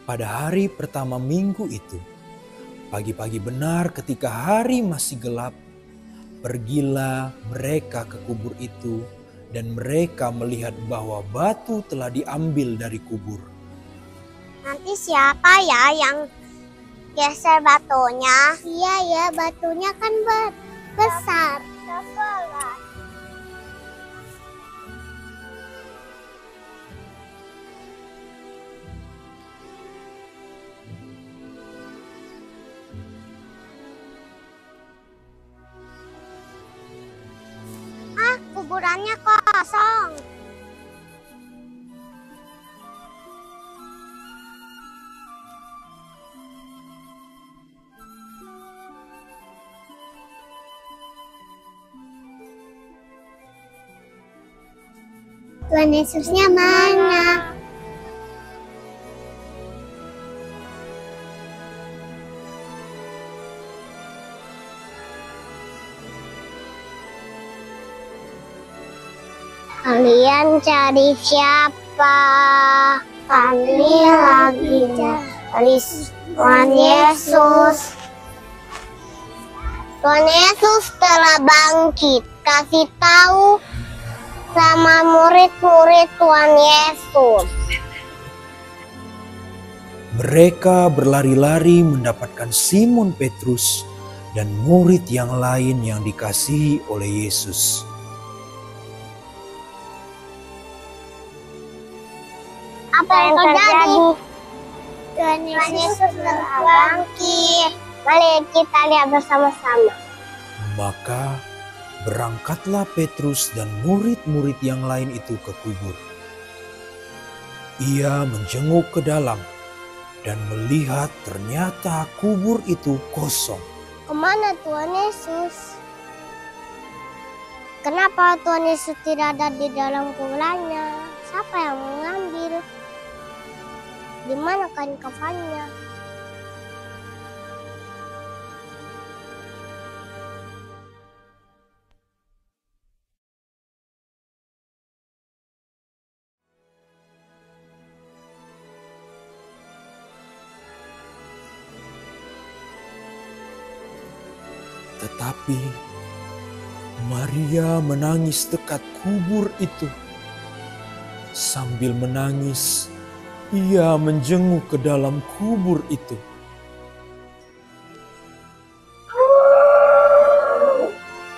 Pada hari pertama minggu itu, pagi-pagi benar ketika hari masih gelap, pergilah mereka ke kubur itu dan mereka melihat bahwa batu telah diambil dari kubur. Nanti siapa ya yang geser batunya? Iya ya, batunya kan besar. Kuburannya kosong. Tuhan Yesusnya mana? Kalian cari siapa? Kami lagi cari Tuhan Yesus. Tuhan Yesus telah bangkit. Kasih tahu sama murid-murid Tuhan Yesus. Mereka berlari-lari mendapatkan Simon Petrus dan murid yang lain yang dikasihi oleh Yesus. Apa yang terjadi? Tuhan Yesus telah bangkit. Mari kita lihat bersama-sama. Maka berangkatlah Petrus dan murid-murid yang lain itu ke kubur. Ia menjenguk ke dalam dan melihat ternyata kubur itu kosong. Kemana Tuhan Yesus? Kenapa Tuhan Yesus tidak ada di dalam kuburannya? Siapa yang mengambil? Di mana kain kafannya? Tetapi Maria menangis dekat kubur itu. Sambil menangis, ia menjenguk ke dalam kubur itu.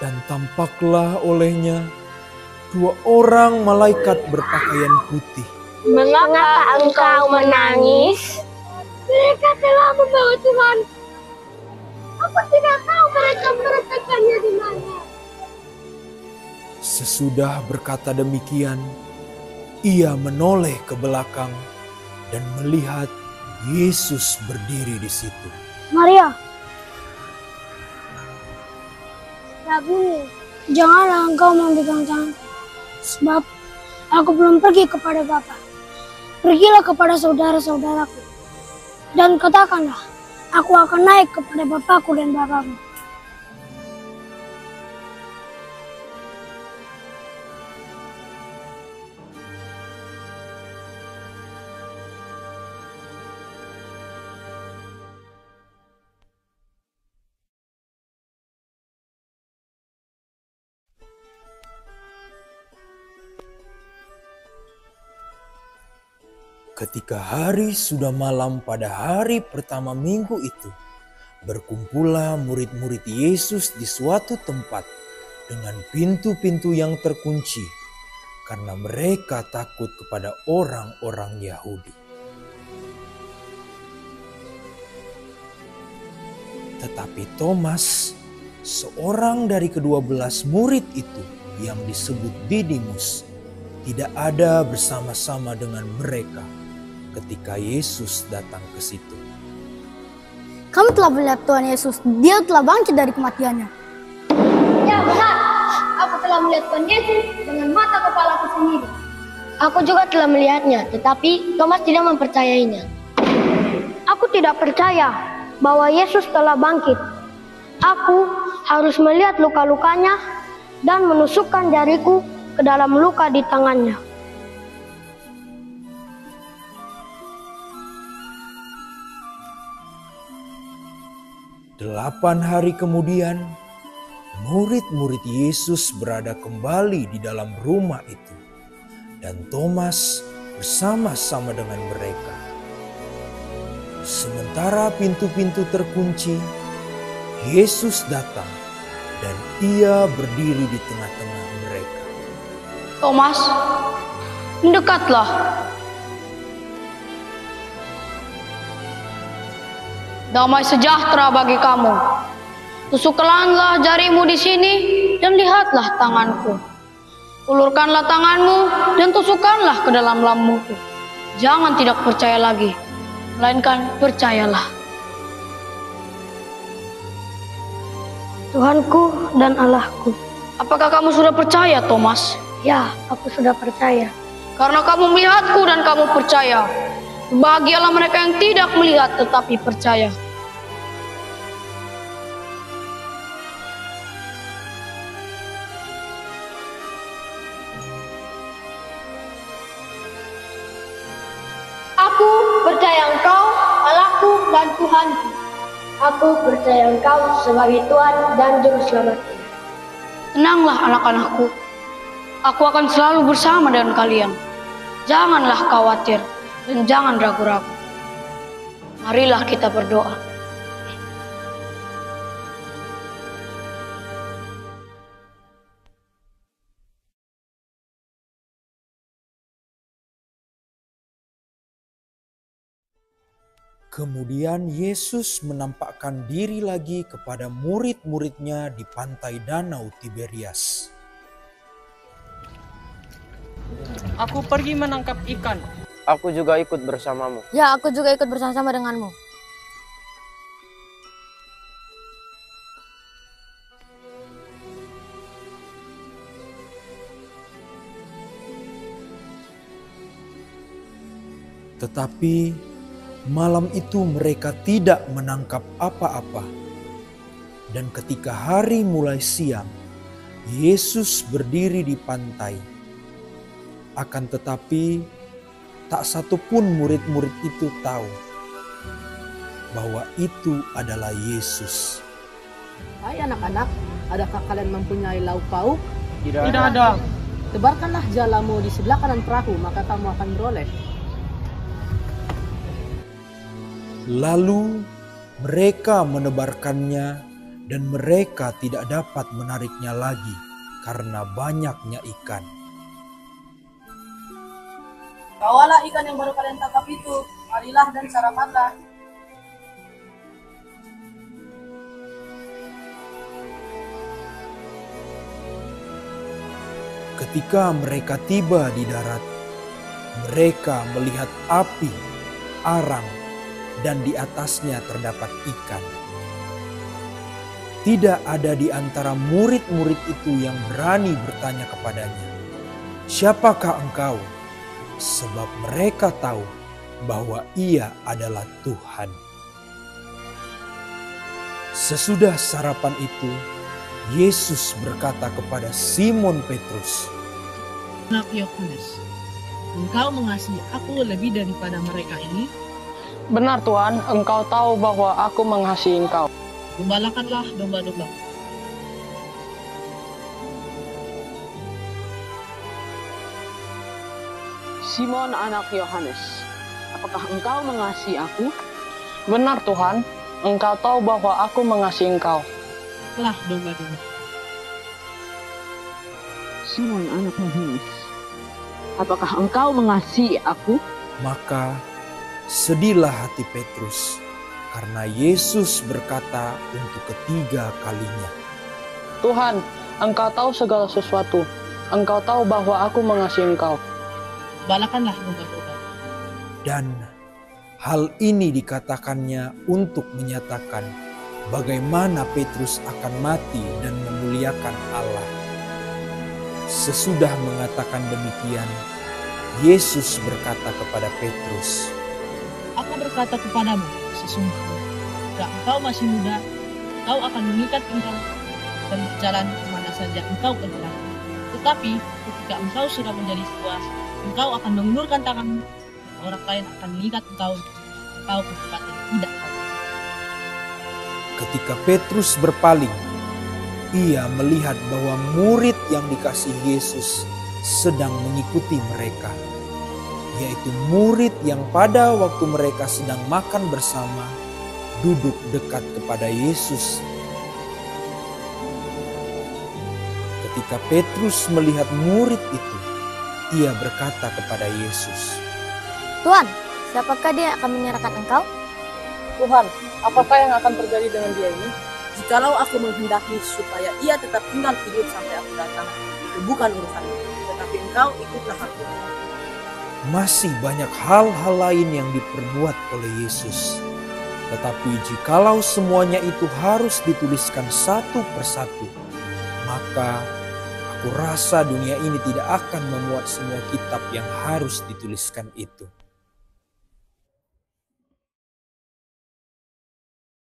Dan tampaklah olehnya dua orang malaikat berpakaian putih. Mengapa engkau menangis? Mereka telah membawa Tuhan. Aku tidak tahu mereka meletakkannya di mana. Sesudah berkata demikian, ia menoleh ke belakang dan melihat Yesus berdiri di situ. Maria, Rabuni, janganlah engkau membimbangkan, sebab aku belum pergi kepada Bapa. Pergilah kepada saudara-saudaraku dan katakanlah, aku akan naik kepada Bapakku dan Bapakmu. Ketika hari sudah malam pada hari pertama minggu itu, berkumpullah murid-murid Yesus di suatu tempat dengan pintu-pintu yang terkunci, karena mereka takut kepada orang-orang Yahudi. Tetapi Thomas, seorang dari ke-12 murid itu yang disebut Didimus, tidak ada bersama-sama dengan mereka ketika Yesus datang ke situ. Kami telah melihat Tuhan Yesus, dia telah bangkit dari kematiannya. Ya benar, aku telah melihat Tuhan Yesus dengan mata kepalaku sendiri. Aku juga telah melihatnya, tetapi Thomas tidak mempercayainya. Aku tidak percaya bahwa Yesus telah bangkit. Aku harus melihat luka-lukanya dan menusukkan jariku ke dalam luka di tangannya. 8 hari kemudian, murid-murid Yesus berada kembali di dalam rumah itu, dan Thomas bersama-sama dengan mereka. Sementara pintu-pintu terkunci, Yesus datang dan Ia berdiri di tengah-tengah mereka. Thomas, mendekatlah. Damai sejahtera bagi kamu. Tusukkanlah jarimu di sini dan lihatlah tanganku. Ulurkanlah tanganmu dan tusukkanlah ke dalam lambungku. Jangan tidak percaya lagi, melainkan percayalah. Tuhanku dan Allahku. Apakah kamu sudah percaya, Thomas? Ya, aku sudah percaya. Karena kamu melihatku dan kamu percaya. Bahagialah mereka yang tidak melihat tetapi percaya. Aku percaya Engkau, Allahku dan Tuhanku. Aku percaya Engkau sebagai Tuhan dan Juru Selamatku. Tenanglah anak-anakku. Aku akan selalu bersama dengan kalian. Janganlah khawatir dan jangan ragu-ragu. Marilah kita berdoa. Kemudian Yesus menampakkan diri lagi kepada murid-muridnya di pantai Danau Tiberias. Aku pergi menangkap ikan. Aku juga ikut bersamamu. Ya, aku juga ikut bersama-sama denganmu. Tetapi malam itu mereka tidak menangkap apa-apa. Dan ketika hari mulai siang, Yesus berdiri di pantai. Akan tetapi tak satupun murid-murid itu tahu bahwa itu adalah Yesus. Hai anak-anak, adakah kalian mempunyai lauk pauk? Tidak ada. Tebarkanlah jalamu di sebelah kanan perahu, maka kamu akan beroleh. Lalu mereka menebarkannya dan mereka tidak dapat menariknya lagi karena banyaknya ikan. Bawalah ikan yang baru kalian tangkap itu, marilah dan sarapanlah. Ketika mereka tiba di darat, mereka melihat api, arang, dan di atasnya terdapat ikan. Tidak ada di antara murid-murid itu yang berani bertanya kepadanya, "Siapakah engkau?" Sebab mereka tahu bahwa Ia adalah Tuhan. Sesudah sarapan itu, Yesus berkata kepada Simon Petrus, "Anak Yohanes, engkau mengasihi aku lebih daripada mereka ini?" Benar Tuhan, Engkau tahu bahwa aku mengasihi Engkau. Gembalakanlah domba-domba. Simon anak Yohanes, apakah engkau mengasihi aku? Benar Tuhan, Engkau tahu bahwa aku mengasihi Engkau. Lah domba-domba. Simon anak Yohanes, apakah engkau mengasihi aku? Maka sedihlah hati Petrus karena Yesus berkata untuk ketiga kalinya, Tuhan, Engkau tahu segala sesuatu. Engkau tahu bahwa aku mengasihi Engkau. Gembalakanlah domba-domba. dan hal ini dikatakannya untuk menyatakan bagaimana Petrus akan mati dan memuliakan Allah. Sesudah mengatakan demikian, Yesus berkata kepada Petrus, Aku berkata kepadamu, sesungguhnya, jika engkau masih muda, engkau akan mengikat engkau dan berjalan kemana saja engkau kehendak. Tetapi ketika engkau sudah menjadi tua, engkau akan mengulurkan tanganmu, orang lain akan mengikat engkau ke tempat yang tidak tahu. Ketika Petrus berpaling, ia melihat bahwa murid yang dikasihi Yesus sedang mengikuti mereka, yaitu murid yang pada waktu mereka sedang makan bersama, duduk dekat kepada Yesus. Ketika Petrus melihat murid itu, ia berkata kepada Yesus, Tuhan, siapakah dia yang akan menyerahkan engkau? Tuhan, apakah yang akan terjadi dengan dia ini? Jikalau aku menghendaki supaya ia tetap tinggal hidup sampai aku datang, itu bukan urusanmu. Tetapi engkau ikutlah aku. Masih banyak hal-hal lain yang diperbuat oleh Yesus. Tetapi jikalau semuanya itu harus dituliskan satu persatu, maka aku rasa dunia ini tidak akan memuat semua kitab yang harus dituliskan itu.